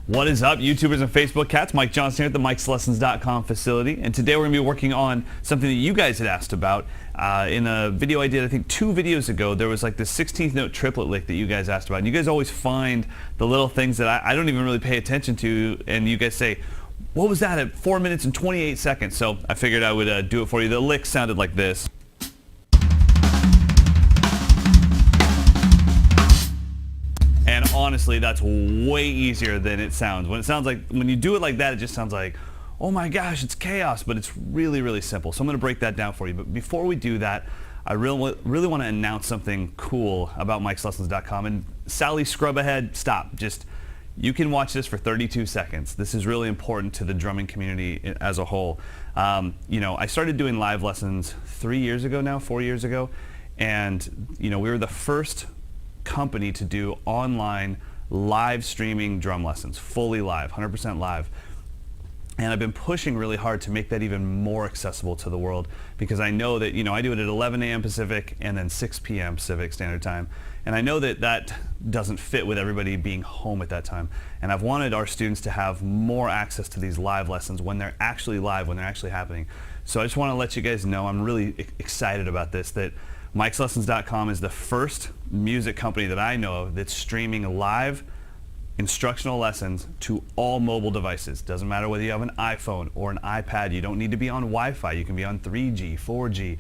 What is up, YouTubers and Facebook cats? Mike Johnston here at the Mike'sLessons.com facility, and today we're going to be working on something that you guys had asked about. In a video I did, I think 2 videos ago, there was like this 16th note triplet lick that you guys asked about. And you guys always find the little things that I don't even really pay attention to, and you guys say, what was that at 4 minutes and 28 seconds? So I figured I would do it for you. The lick sounded like this. And honestly, that's way easier than it sounds. When you do it like that, it just sounds like, oh my gosh, it's chaos, but it's really, really simple. So I'm gonna break that down for you. But before we do that, I really wanna announce something cool about Mike'sLessons.com. And Sally Scrub Ahead, stop. You can watch this for 32 seconds. This is really important to the drumming community as a whole. I started doing live lessons 4 years ago. And we were the first company to do online live streaming drum lessons, fully live, 100% live. And I've been pushing really hard to make that even more accessible to the world, because I know that I do it at 11 a.m. Pacific and then 6 p.m. Pacific Standard Time. And I know that that doesn't fit with everybody being home at that time. And I've wanted our students to have more access to these live lessons when they're actually live, when they're actually happening. So I just want to let you guys know I'm really excited about this, that Mike'sLessons.com is the first music company that I know of that's streaming live instructional lessons to all mobile devices. Doesn't matter whether you have an iPhone or an iPad. You don't need to be on Wi-Fi. You can be on 3G, 4G.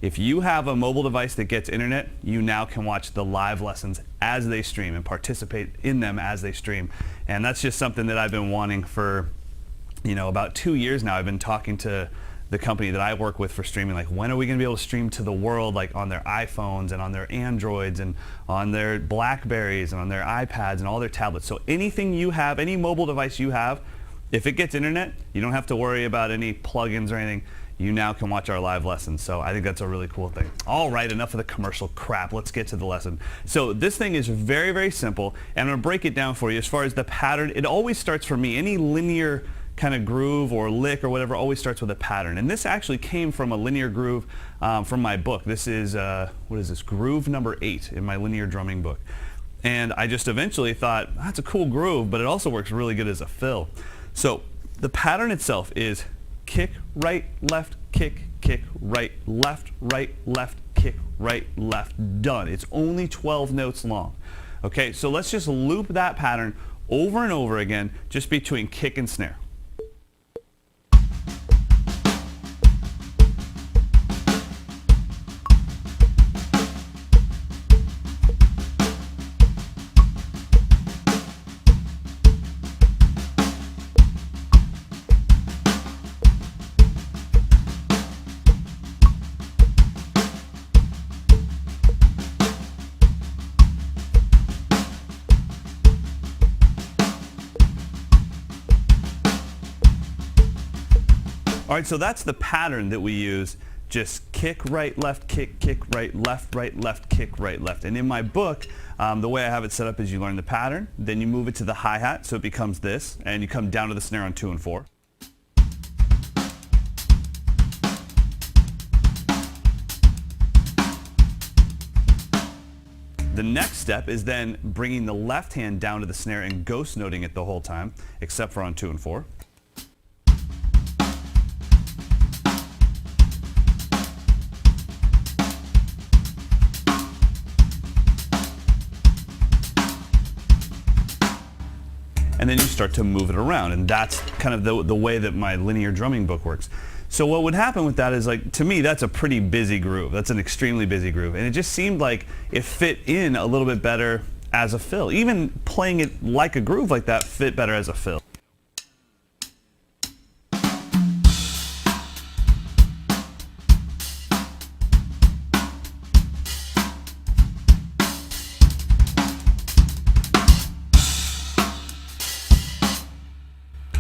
If you have a mobile device that gets internet, you now can watch the live lessons as they stream and participate in them as they stream. And that's just something that I've been wanting for about 2 years now. I've been talking to the company that I work with for streaming, like, when are we going to be able to stream to the world, like on their iPhones and on their Androids and on their Blackberries and on their iPads and all their tablets. So anything you have, any mobile device you have, if it gets internet, you don't have to worry about any plugins or anything. You now can watch our live lessons. So I think that's a really cool thing. All right, enough of the commercial crap. Let's get to the lesson. So this thing is very, very simple, and I'm going to break it down for you. As far as the pattern, it always starts for me, any linear kind of groove or lick or whatever always starts with a pattern. And this actually came from a linear groove from my book. This is, what is this, groove number 8 in my linear drumming book. And I just eventually thought, that's a cool groove, but it also works really good as a fill. So the pattern itself is kick, right, left, kick, right, left, kick, right, left, done. It's only 12 notes long. Okay, so let's just loop that pattern over and over again, just between kick and snare. All right, so that's the pattern that we use. Just kick, right, left, kick, right, left, kick, right, left. And in my book, the way I have it set up is you learn the pattern, then you move it to the hi-hat, so it becomes this, and you come down to the snare on 2 and 4. The next step is then bringing the left hand down to the snare and ghost noting it the whole time, except for on 2 and 4. And then you start to move it around, and that's kind of the way that my linear drumming book works. So what would happen with that is, like, to me, that's a pretty busy groove. That's an extremely busy groove, and it just seemed like it fit in a little bit better as a fill. Even playing it like a groove like that fit better as a fill.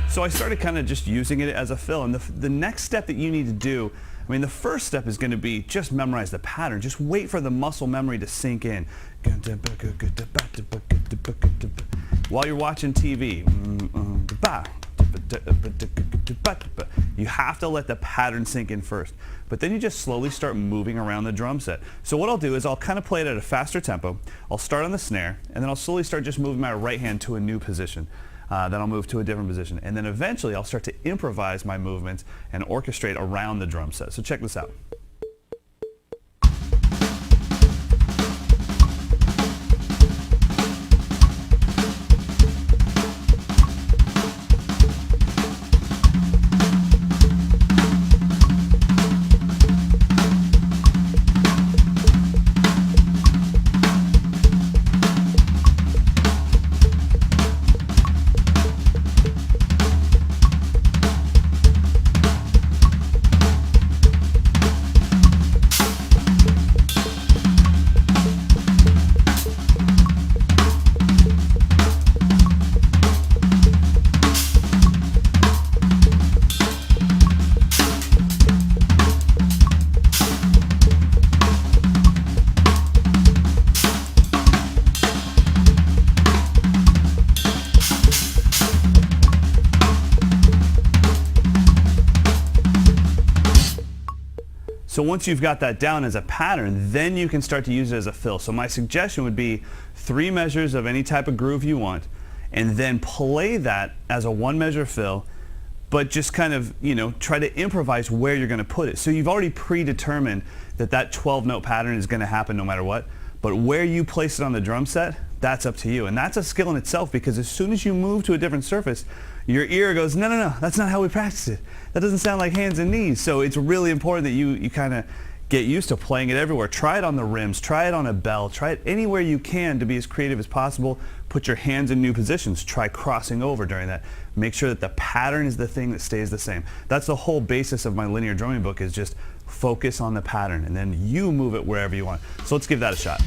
So I started kind of just using it as a fill. And the next step that you need to do, the first step is going to be just memorize the pattern. Just wait for the muscle memory to sink in. While you're watching TV. You have to let the pattern sink in first. But then you just slowly start moving around the drum set. So what I'll do is I'll kind of play it at a faster tempo. I'll start on the snare, and then I'll slowly start just moving my right hand to a new position. then I'll move to a different position. And then eventually I'll start to improvise my movements and orchestrate around the drum set. So check this out. So once you've got that down as a pattern, then you can start to use it as a fill. So my suggestion would be 3 measures of any type of groove you want, and then play that as a 1 measure fill, but just kind of, try to improvise where you're going to put it. So you've already predetermined that that 12 note pattern is going to happen no matter what, but where you place it on the drum set, that's up to you. And that's a skill in itself, because as soon as you move to a different surface, your ear goes, no, that's not how we practice it. That doesn't sound like hands and knees. So it's really important that you kind of get used to playing it everywhere. Try it on the rims, try it on a bell, try it anywhere you can to be as creative as possible. Put your hands in new positions. Try crossing over during that. Make sure that the pattern is the thing that stays the same. That's the whole basis of my linear drumming book, is just focus on the pattern and then you move it wherever you want. So let's give that a shot.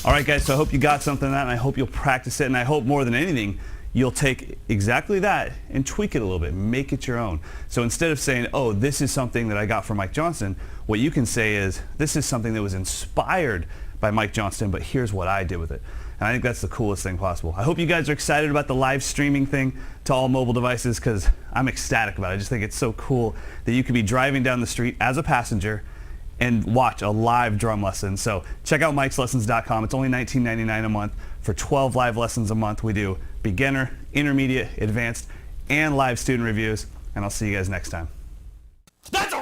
All right, guys, so I hope you got something of that, and I hope you'll practice it, and I hope more than anything, you'll take exactly that and tweak it a little bit, make it your own. So instead of saying, oh, this is something that I got from Mike Johnston, what you can say is, this is something that was inspired by Mike Johnston, but here's what I did with it. And I think that's the coolest thing possible. I hope you guys are excited about the live streaming thing to all mobile devices, because I'm ecstatic about it. I just think it's so cool that you could be driving down the street as a passenger and watch a live drum lesson. So check out mikeslessons.com. It's only $19.99 a month. For 12 live lessons a month, we do beginner, intermediate, advanced, and live student reviews. And I'll see you guys next time. That's